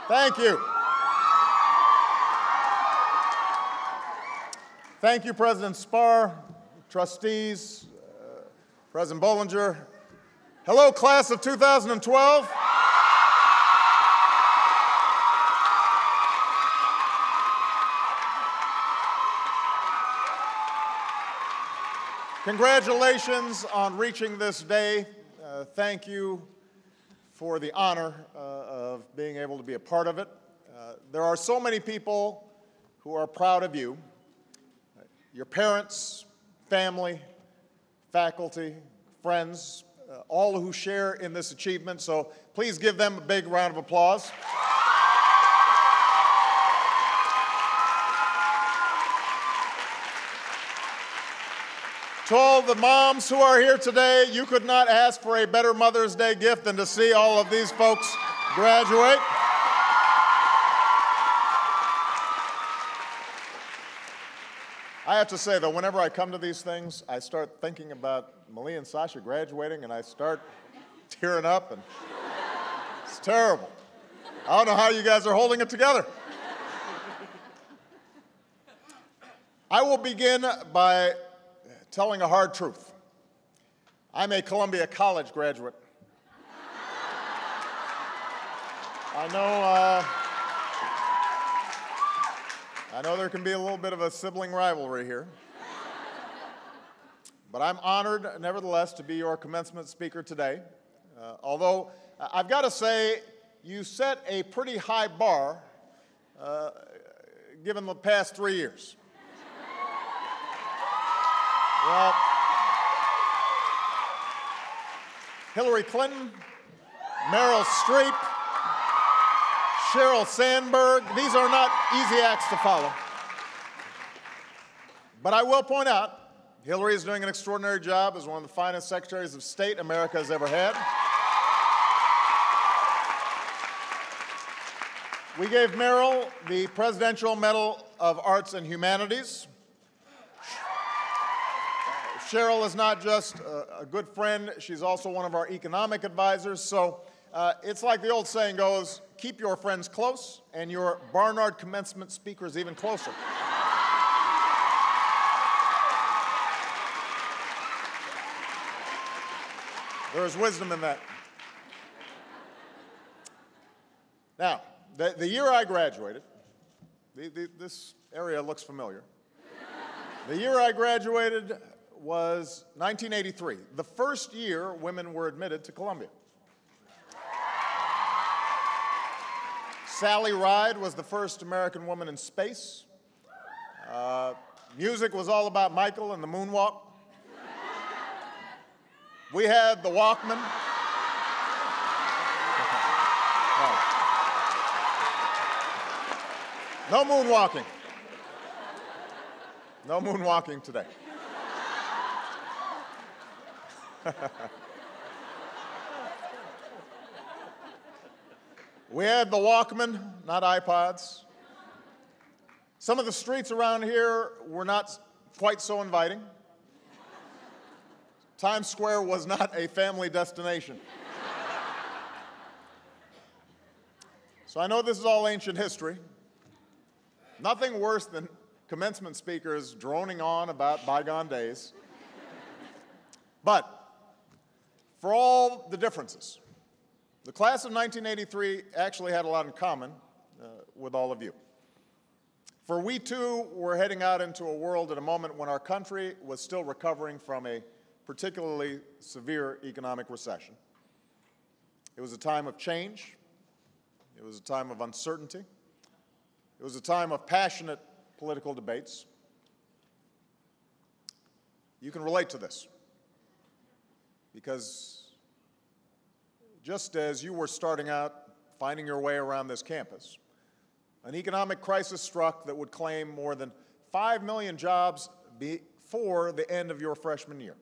Thank you. Thank you, President Spar, trustees, President Bollinger. Hello, class of 2012. Congratulations on reaching this day. Thank you for the honor of being able to be a part of it. There are so many people who are proud of you. Your parents, family, faculty, friends, all who share in this achievement. So please give them a big round of applause. To all the moms who are here today, you could not ask for a better Mother's Day gift than to see all of these folks graduate. I have to say, though, whenever I come to these things, I start thinking about Malia and Sasha graduating, and I start tearing up, and it's terrible. I don't know how you guys are holding it together. I will begin by telling a hard truth. I'm a Columbia College graduate. I know there can be a little bit of a sibling rivalry here, but I'm honored, nevertheless, to be your commencement speaker today. Although, I've got to say, you set a pretty high bar given the past 3 years. Well, Hillary Clinton, Meryl Streep, Sheryl Sandberg, these are not easy acts to follow. But I will point out, Hillary is doing an extraordinary job as one of the finest secretaries of state America has ever had. We gave Meryl the Presidential Medal of Arts and Humanities. Sheryl is not just a good friend, she's also one of our economic advisors. So it's like the old saying goes, keep your friends close, and your Barnard commencement speakers even closer. There is wisdom in that. Now, the year I graduated, this area looks familiar. The year I graduated was 1983, the first year women were admitted to Columbia. Sally Ride was the first American woman in space. Music was all about Michael and the moonwalk. We had the Walkman. No moonwalking. No moonwalking today. We had the Walkman, not iPods. Some of the streets around here were not quite so inviting. Times Square was not a family destination. So I know this is all ancient history. Nothing worse than commencement speakers droning on about bygone days. But for all the differences, the class of 1983 actually had a lot in common with all of you. For we too were heading out into a world at a moment when our country was still recovering from a particularly severe economic recession. It was a time of change. It was a time of uncertainty. It was a time of passionate political debates. You can relate to this because just as you were starting out finding your way around this campus, an economic crisis struck that would claim more than 5 million jobs before the end of your freshman year.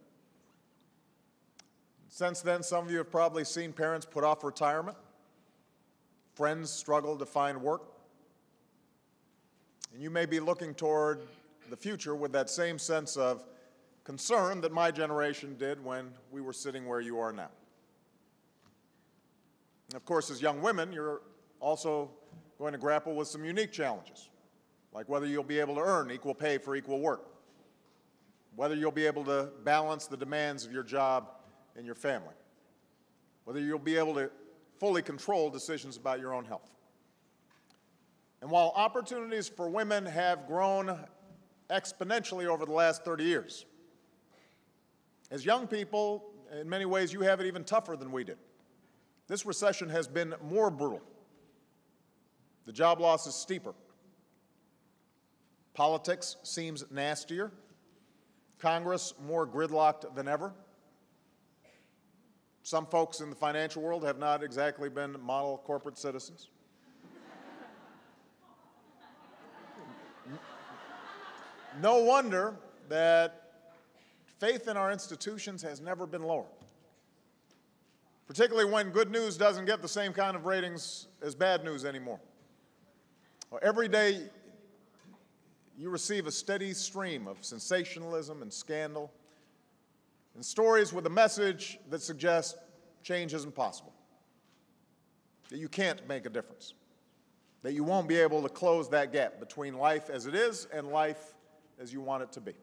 Since then, some of you have probably seen parents put off retirement, friends struggle to find work, and you may be looking toward the future with that same sense of concern that my generation did when we were sitting where you are now. And of course, as young women, you're also going to grapple with some unique challenges, like whether you'll be able to earn equal pay for equal work, whether you'll be able to balance the demands of your job and your family, whether you'll be able to fully control decisions about your own health. And while opportunities for women have grown exponentially over the last 30 years, as young people, in many ways, you have it even tougher than we did. This recession has been more brutal. The job loss is steeper. Politics seems nastier. Congress more gridlocked than ever. Some folks in the financial world have not exactly been model corporate citizens. No wonder that faith in our institutions has never been lower, particularly when good news doesn't get the same kind of ratings as bad news anymore. Well, every day you receive a steady stream of sensationalism and scandal and stories with a message that suggests change isn't possible, that you can't make a difference, that you won't be able to close that gap between life as it is and life as you want it to be.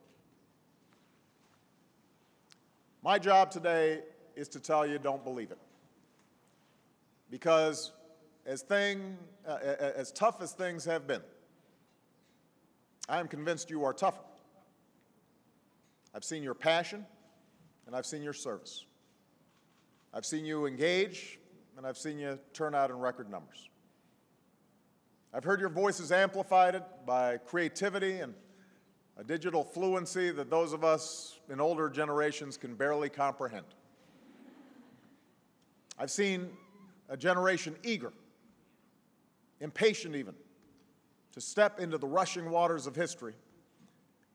My job today is to tell you don't believe it. Because as tough as things have been, I am convinced you are tougher. I've seen your passion, and I've seen your service. I've seen you engage, and I've seen you turn out in record numbers. I've heard your voices amplified by creativity and a digital fluency that those of us in older generations can barely comprehend. I've seen a generation eager, impatient even, to step into the rushing waters of history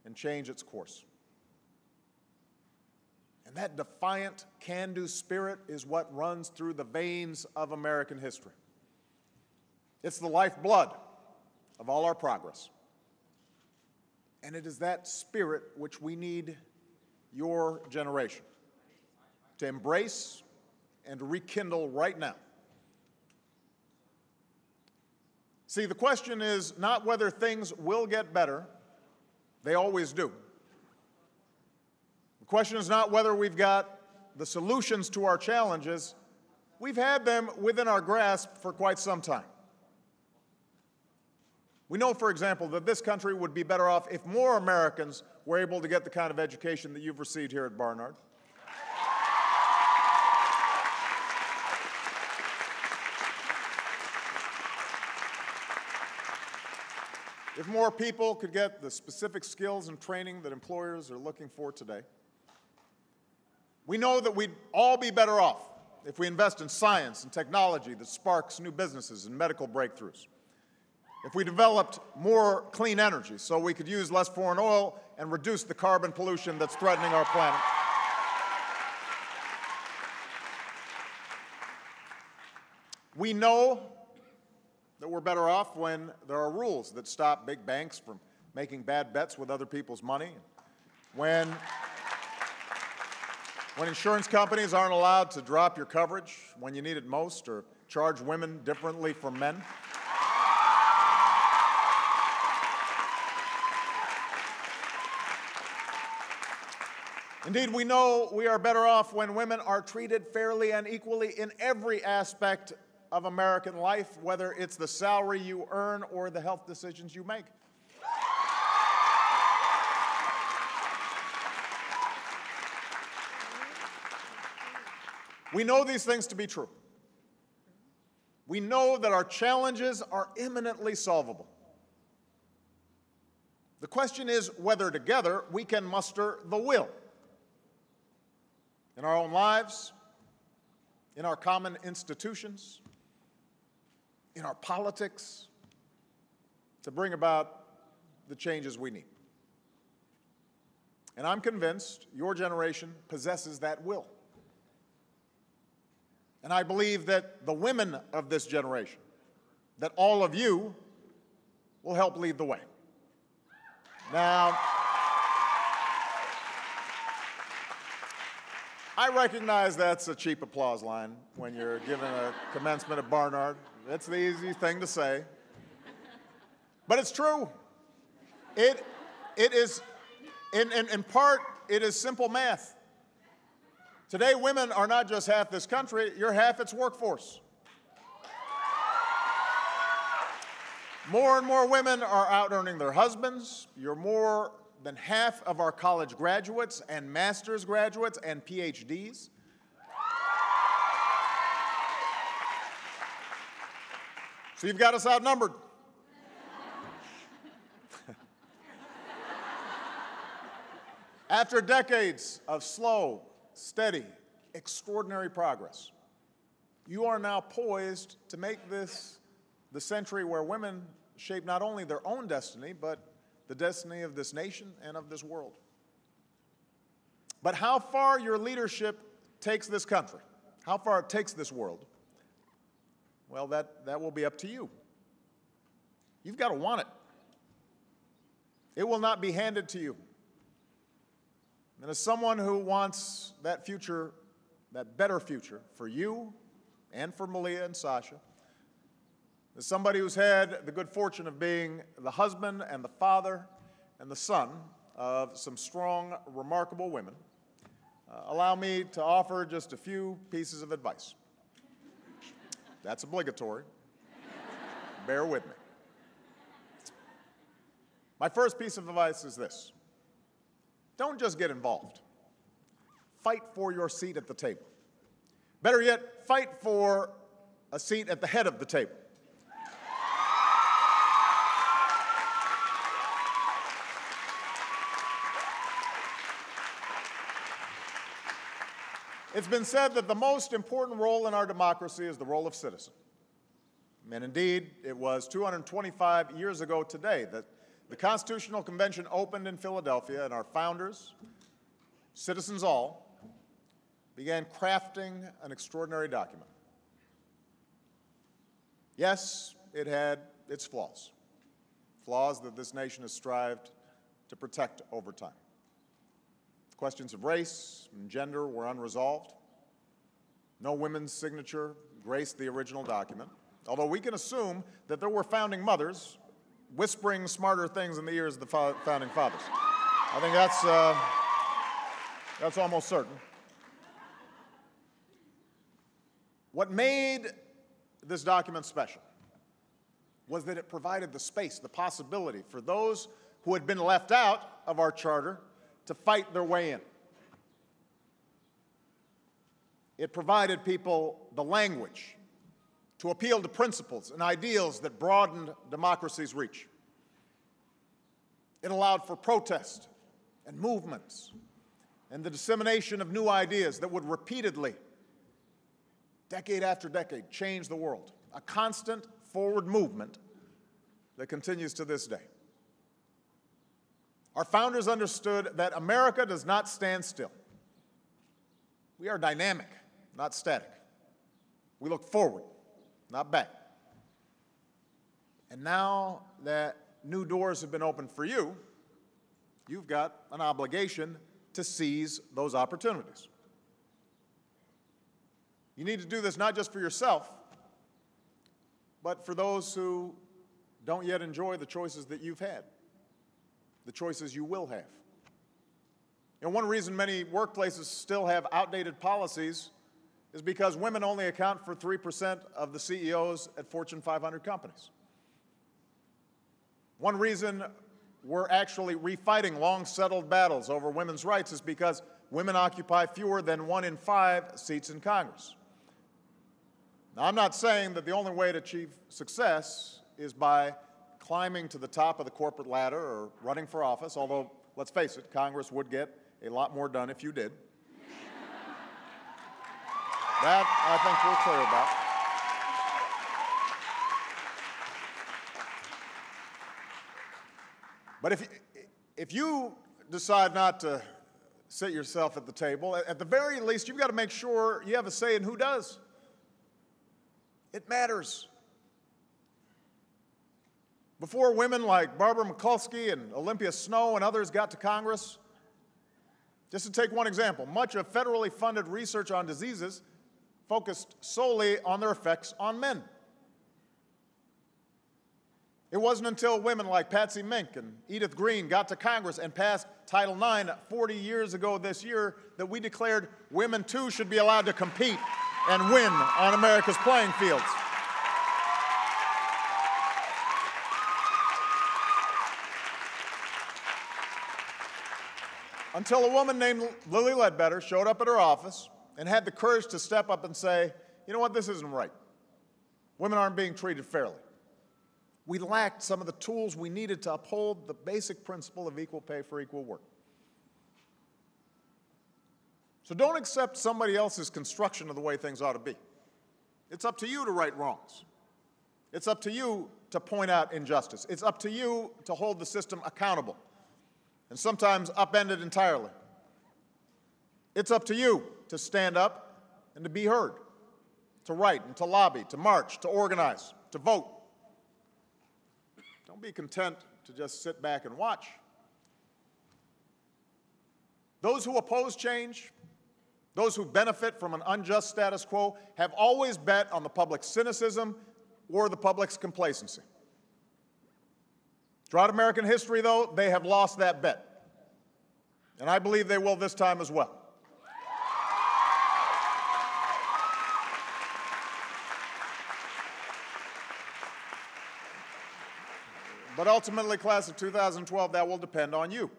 and change its course. And that defiant, can-do spirit is what runs through the veins of American history. It's the lifeblood of all our progress. And it is that spirit which we need your generation to embrace and to rekindle right now. See, the question is not whether things will get better. They always do. The question is not whether we've got the solutions to our challenges. We've had them within our grasp for quite some time. We know, for example, that this country would be better off if more Americans were able to get the kind of education that you've received here at Barnard. If more people could get the specific skills and training that employers are looking for today. We know that we'd all be better off if we invest in science and technology that sparks new businesses and medical breakthroughs. If we developed more clean energy so we could use less foreign oil and reduce the carbon pollution that's threatening our planet. We know that we're better off when there are rules that stop big banks from making bad bets with other people's money, when insurance companies aren't allowed to drop your coverage when you need it most or charge women differently from men. Indeed, we know we are better off when women are treated fairly and equally in every aspect of American life, whether it's the salary you earn or the health decisions you make. We know these things to be true. We know that our challenges are imminently solvable. The question is whether together we can muster the will in our own lives, in our common institutions, in our politics, to bring about the changes we need. And I'm convinced your generation possesses that will. And I believe that the women of this generation, that all of you, will help lead the way. Now, I recognize that's a cheap applause line when you're giving a commencement at Barnard. That's the easy thing to say. But it's true. It is, in part, it is simple math. Today, women are not just half this country, you're half its workforce. More and more women are out earning their husbands. You're more than half of our college graduates and master's graduates and PhDs. So you've got us outnumbered. After decades of slow, steady, extraordinary progress, you are now poised to make this the century where women shape not only their own destiny, but the destiny of this nation and of this world. But how far your leadership takes this country, how far it takes this world, well, that will be up to you. You've got to want it. It will not be handed to you. And as someone who wants that future, that better future for you and for Malia and Sasha, as somebody who's had the good fortune of being the husband and the father and the son of some strong, remarkable women, allow me to offer just a few pieces of advice. That's obligatory. Bear with me. My first piece of advice is this. Don't just get involved. Fight for your seat at the table. Better yet, fight for a seat at the head of the table. It's been said that the most important role in our democracy is the role of citizen. And indeed, it was 225 years ago today that the Constitutional Convention opened in Philadelphia, and our founders, citizens all, began crafting an extraordinary document. Yes, it had its flaws, flaws that this nation has strived to protect over time. Questions of race and gender were unresolved. No women's signature graced the original document, although we can assume that there were founding mothers whispering smarter things in the ears of the founding fathers. I think that's almost certain. What made this document special was that it provided the space, the possibility for those who had been left out of our charter to fight their way in. It provided people the language to appeal to principles and ideals that broadened democracy's reach. It allowed for protest and movements and the dissemination of new ideas that would repeatedly, decade after decade, change the world. A constant forward movement that continues to this day. Our founders understood that America does not stand still. We are dynamic, not static. We look forward, not back. And now that new doors have been opened for you, you've got an obligation to seize those opportunities. You need to do this not just for yourself, but for those who don't yet enjoy the choices that you've had, the choices you will have. You know, one reason many workplaces still have outdated policies is because women only account for 3% of the CEOs at Fortune 500 companies. One reason we're actually refighting long-settled battles over women's rights is because women occupy fewer than 1 in 5 seats in Congress. Now, I'm not saying that the only way to achieve success is by climbing to the top of the corporate ladder or running for office, although, let's face it, Congress would get a lot more done if you did. That, I think, we're clear about. But if you decide not to sit yourself at the table, at the very least, you've got to make sure you have a say in who does. It matters. Before women like Barbara Mikulski and Olympia Snow and others got to Congress, just to take one example, much of federally funded research on diseases focused solely on their effects on men. It wasn't until women like Patsy Mink and Edith Green got to Congress and passed Title IX 40 years ago this year that we declared women, too, should be allowed to compete and win on America's playing fields. Until a woman named Lilly Ledbetter showed up at her office and had the courage to step up and say, you know what, this isn't right. Women aren't being treated fairly. We lacked some of the tools we needed to uphold the basic principle of equal pay for equal work. So don't accept somebody else's construction of the way things ought to be. It's up to you to right wrongs. It's up to you to point out injustice. It's up to you to hold the system accountable, and sometimes upend it entirely. It's up to you to stand up and to be heard, to write and to lobby, to march, to organize, to vote. Don't be content to just sit back and watch. Those who oppose change, those who benefit from an unjust status quo, have always bet on the public's cynicism or the public's complacency. Throughout American history, though, they have lost that bet. And I believe they will this time as well. But ultimately, class of 2012, that will depend on you.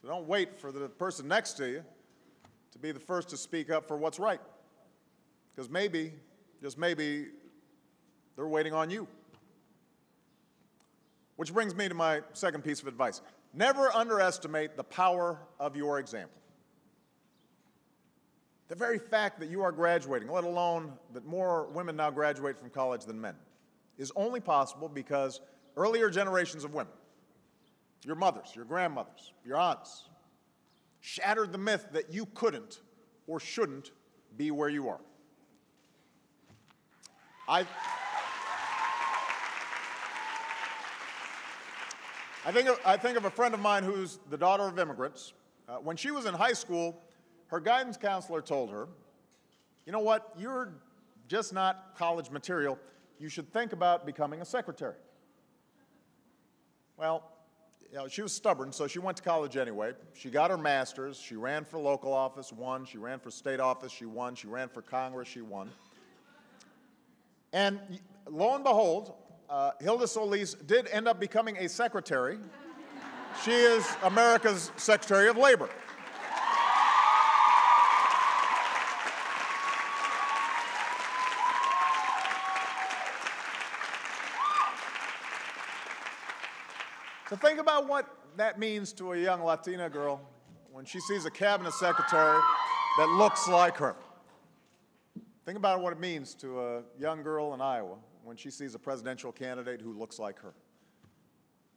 So don't wait for the person next to you to be the first to speak up for what's right. Because maybe, just maybe, they're waiting on you. Which brings me to my second piece of advice. Never underestimate the power of your example. The very fact that you are graduating, let alone that more women now graduate from college than men, is only possible because earlier generations of women, your mothers, your grandmothers, your aunts, shattered the myth that you couldn't or shouldn't be where you are. I think of a friend of mine who's the daughter of immigrants. When she was in high school, her guidance counselor told her, you know what, you're just not college material. You should think about becoming a secretary. Well, you know, she was stubborn, so she went to college anyway. She got her master's. She ran for local office, won. She ran for state office, she won. She ran for Congress, she won. And lo and behold, Hilda Solis did end up becoming a secretary. She is America's Secretary of Labor. So think about what that means to a young Latina girl when she sees a cabinet secretary that looks like her. Think about what it means to a young girl in Iowa when she sees a presidential candidate who looks like her.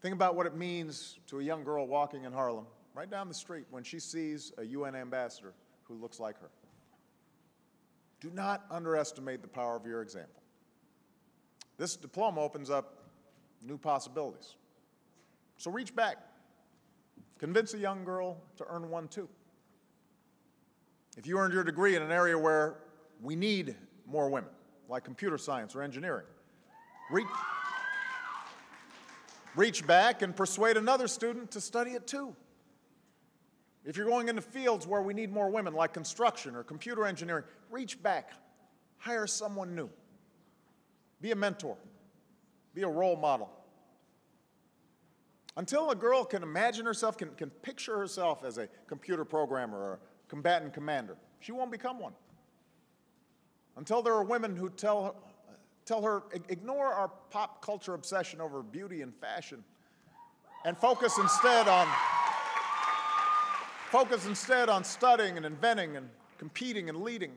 Think about what it means to a young girl walking in Harlem, right down the street, when she sees a UN ambassador who looks like her. Do not underestimate the power of your example. This diploma opens up new possibilities. So reach back. Convince a young girl to earn one too. If you earned your degree in an area where we need more women, like computer science or engineering, reach back and persuade another student to study it too. If you're going into fields where we need more women, like construction or computer engineering, reach back. Hire someone new. Be a mentor. Be a role model. Until a girl can imagine herself, can picture herself as a computer programmer or a combatant commander, she won't become one. Until there are women who tell her, ignore our pop culture obsession over beauty and fashion and focus instead on studying and inventing and competing and leading.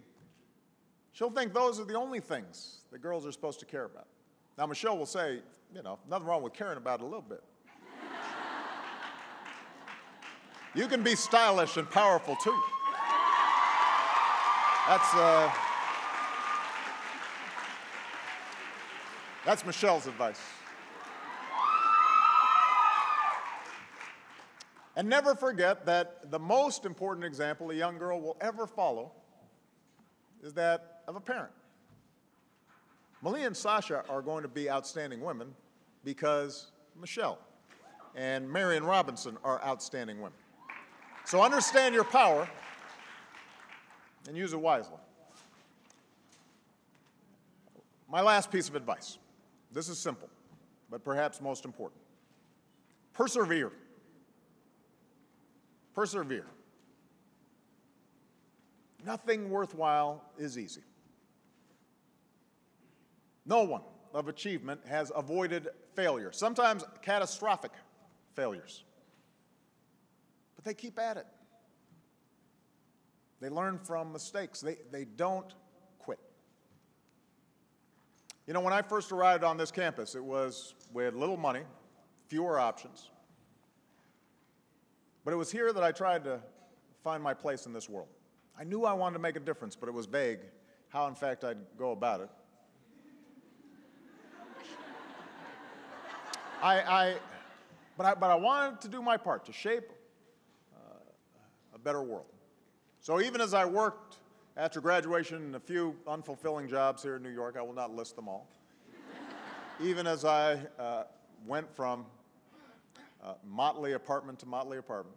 She'll think those are the only things that girls are supposed to care about. Now, Michelle will say, you know, nothing wrong with caring about it a little bit. You can be stylish and powerful, too. That's Michelle's advice. And never forget that the most important example a young girl will ever follow is that of a parent. Malia and Sasha are going to be outstanding women because Michelle and Marion Robinson are outstanding women. So understand your power and use it wisely. My last piece of advice. This is simple, but perhaps most important. Persevere. Persevere. Nothing worthwhile is easy. No one of achievement has avoided failure, sometimes catastrophic failures. But they keep at it. They learn from mistakes. They don't quit. You know, when I first arrived on this campus, we had little money, fewer options. But it was here that I tried to find my place in this world. I knew I wanted to make a difference, but it was vague how, in fact, I'd go about it. But I wanted to do my part, to shape a better world. So even as I worked after graduation in a few unfulfilling jobs here in New York, I will not list them all, even as I went from motley apartment to motley apartment,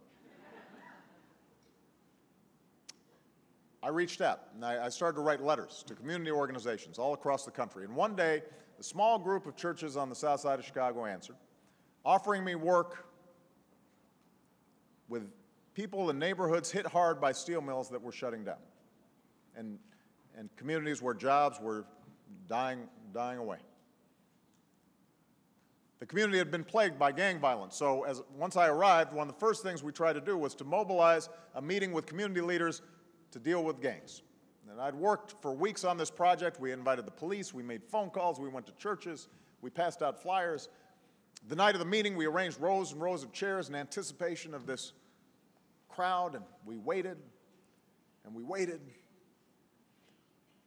I reached out, and I started to write letters to community organizations all across the country. And one day, a small group of churches on the south side of Chicago answered, offering me work with people in neighborhoods hit hard by steel mills that were shutting down, and communities where jobs were dying away. The community had been plagued by gang violence, so once I arrived, one of the first things we tried to do was to mobilize a meeting with community leaders to deal with gangs. And I'd worked for weeks on this project. We invited the police, we made phone calls, we went to churches, we passed out flyers. The night of the meeting, we arranged rows and rows of chairs in anticipation of this crowd, and we waited, and we waited.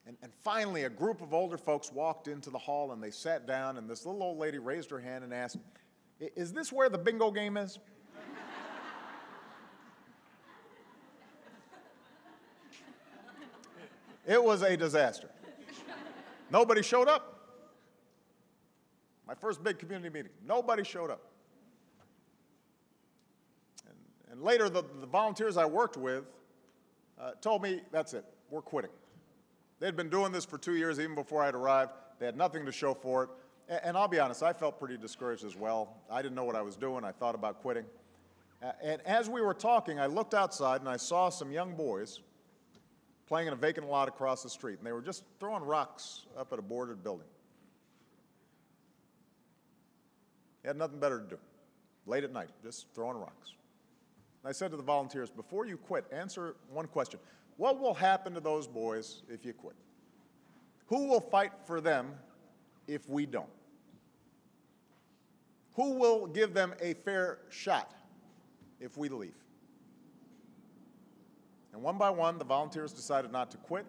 And finally, a group of older folks walked into the hall, and they sat down, and this little old lady raised her hand and asked, "Is this where the bingo game is?" It was a disaster. Nobody showed up. My first big community meeting, nobody showed up. And later, the volunteers I worked with told me, that's it, we're quitting. They'd been doing this for 2 years, even before I'd arrived. They had nothing to show for it. And I'll be honest, I felt pretty discouraged as well. I didn't know what I was doing. I thought about quitting. And as we were talking, I looked outside and I saw some young boys playing in a vacant lot across the street, and they were just throwing rocks up at a boarded building. They had nothing better to do, late at night, just throwing rocks. And I said to the volunteers, before you quit, answer one question. What will happen to those boys if you quit? Who will fight for them if we don't? Who will give them a fair shot if we leave? And one by one, the volunteers decided not to quit.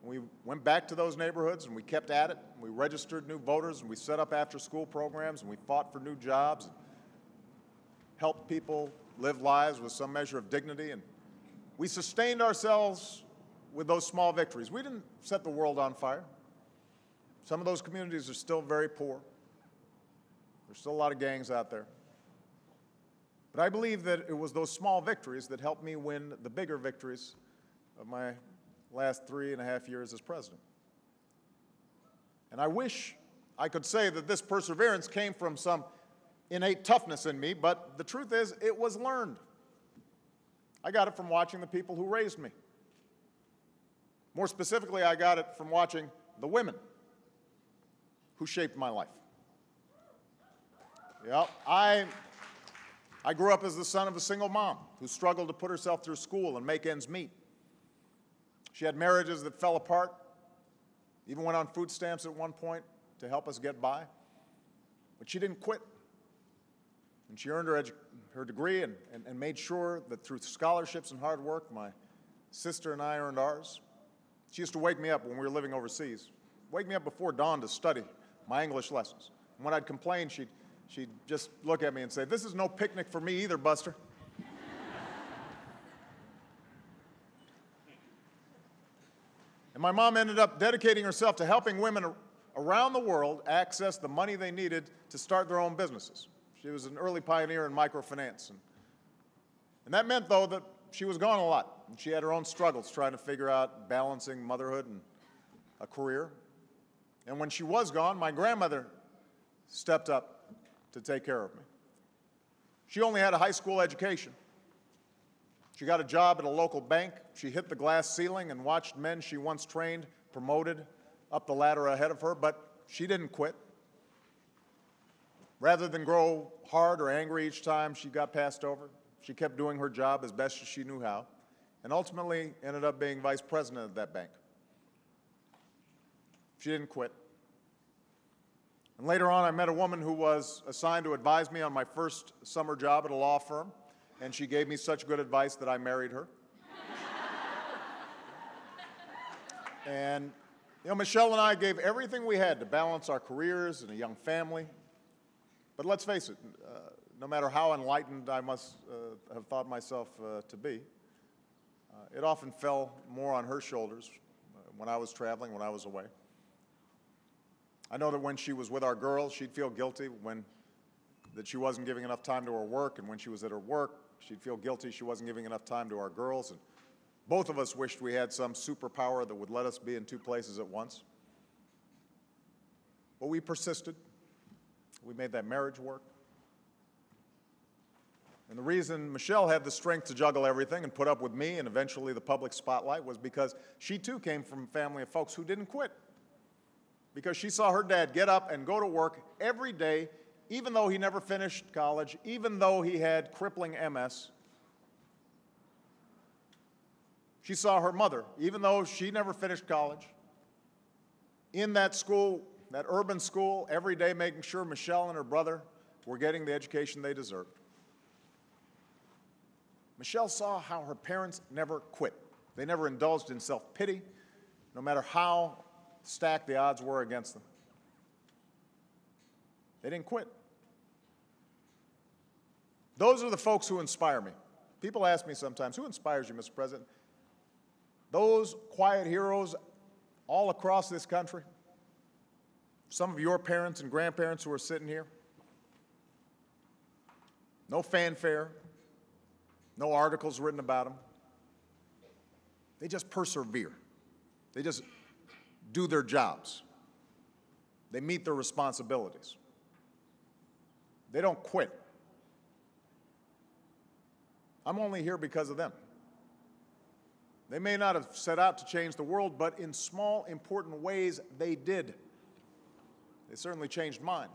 We went back to those neighborhoods, and we kept at it. We registered new voters, and we set up after-school programs, and we fought for new jobs, and helped people live lives with some measure of dignity. And we sustained ourselves with those small victories. We didn't set the world on fire. Some of those communities are still very poor. There's still a lot of gangs out there. But I believe that it was those small victories that helped me win the bigger victories of my last 3.5 years as president. And I wish I could say that this perseverance came from some innate toughness in me, but the truth is it was learned. I got it from watching the people who raised me. More specifically, I got it from watching the women who shaped my life. Yep, I grew up as the son of a single mom who struggled to put herself through school and make ends meet. She had marriages that fell apart, even went on food stamps at one point to help us get by. But she didn't quit. And she earned her degree and made sure that through scholarships and hard work, my sister and I earned ours. She used to wake me up when we were living overseas, wake me up before dawn to study my English lessons. And when I'd complain, she'd just look at me and say, "This is no picnic for me either, Buster." And my mom ended up dedicating herself to helping women around the world access the money they needed to start their own businesses. She was an early pioneer in microfinance. And that meant, though, that she was gone a lot. And she had her own struggles trying to figure out balancing motherhood and a career. And when she was gone, my grandmother stepped up to take care of me. She only had a high school education. She got a job at a local bank. She hit the glass ceiling and watched men she once trained promoted up the ladder ahead of her, but she didn't quit. Rather than grow hard or angry each time she got passed over, she kept doing her job as best as she knew how, and ultimately ended up being vice president of that bank. She didn't quit. And later on, I met a woman who was assigned to advise me on my first summer job at a law firm, and she gave me such good advice that I married her. And, you know, Michelle and I gave everything we had to balance our careers and a young family. But let's face it, no matter how enlightened I must have thought myself to be, it often fell more on her shoulders when I was traveling, when I was away. I know that when she was with our girls, she'd feel guilty that she wasn't giving enough time to her work, and when she was at her work, she'd feel guilty she wasn't giving enough time to our girls. And both of us wished we had some superpower that would let us be in two places at once. But we persisted. We made that marriage work. And the reason Michelle had the strength to juggle everything and put up with me and eventually the public spotlight was because she too came from a family of folks who didn't quit. Because she saw her dad get up and go to work every day, even though he never finished college, even though he had crippling MS. She saw her mother, even though she never finished college, in that school, that urban school, every day making sure Michelle and her brother were getting the education they deserved. Michelle saw how her parents never quit. They never indulged in self-pity, no matter how stacked the odds were against them. They didn't quit. Those are the folks who inspire me. People ask me sometimes, who inspires you, Mr. President? Those quiet heroes all across this country, some of your parents and grandparents who are sitting here, no fanfare, no articles written about them. They just persevere. They just do their jobs. They meet their responsibilities. They don't quit. I'm only here because of them. They may not have set out to change the world, but in small, important ways, they did. They certainly changed mine.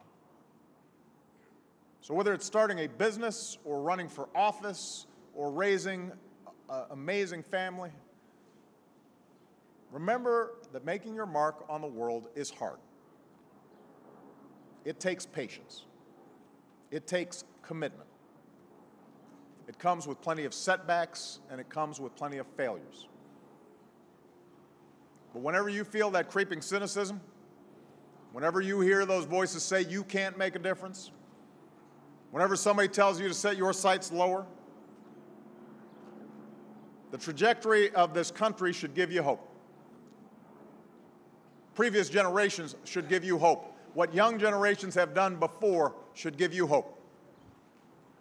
So whether it's starting a business or running for office or raising an amazing family, remember that making your mark on the world is hard. It takes patience. It takes commitment. It comes with plenty of setbacks, and it comes with plenty of failures. But whenever you feel that creeping cynicism, whenever you hear those voices say you can't make a difference, whenever somebody tells you to set your sights lower, the trajectory of this country should give you hope. Previous generations should give you hope. What young generations have done before should give you hope.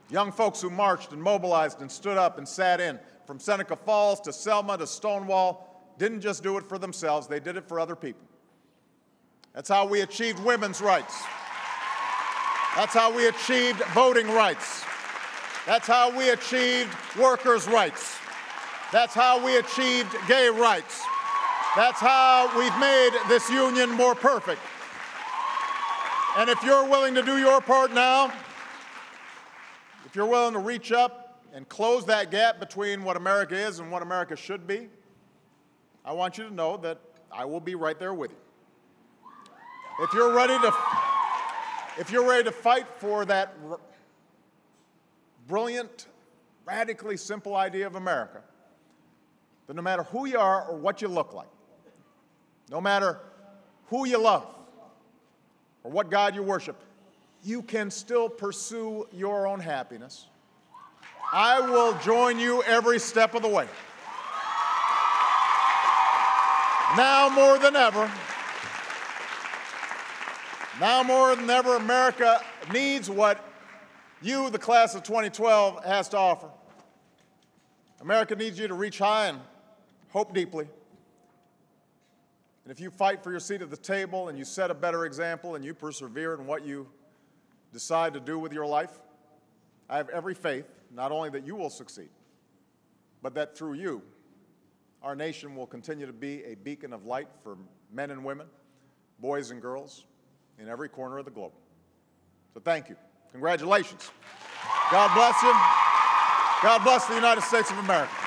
Young folks who marched and mobilized and stood up and sat in, from Seneca Falls to Selma to Stonewall, didn't just do it for themselves, they did it for other people. That's how we achieved women's rights. That's how we achieved voting rights. That's how we achieved workers' rights. That's how we achieved gay rights. That's how we've made this union more perfect. And if you're willing to do your part now, if you're willing to reach up and close that gap between what America is and what America should be, I want you to know that I will be right there with you. If you're ready to fight for that brilliant, radically simple idea of America, that no matter who you are or what you look like, no matter who you love or what God you worship, you can still pursue your own happiness. I will join you every step of the way. Now more than ever, Now more than ever, America needs what you, the class of 2012, has to offer. America needs you to reach high and hope deeply. And if you fight for your seat at the table and you set a better example and you persevere in what you decide to do with your life, I have every faith, not only that you will succeed, but that through you, our nation will continue to be a beacon of light for men and women, boys and girls, in every corner of the globe. So thank you. Congratulations. God bless you. God bless the United States of America.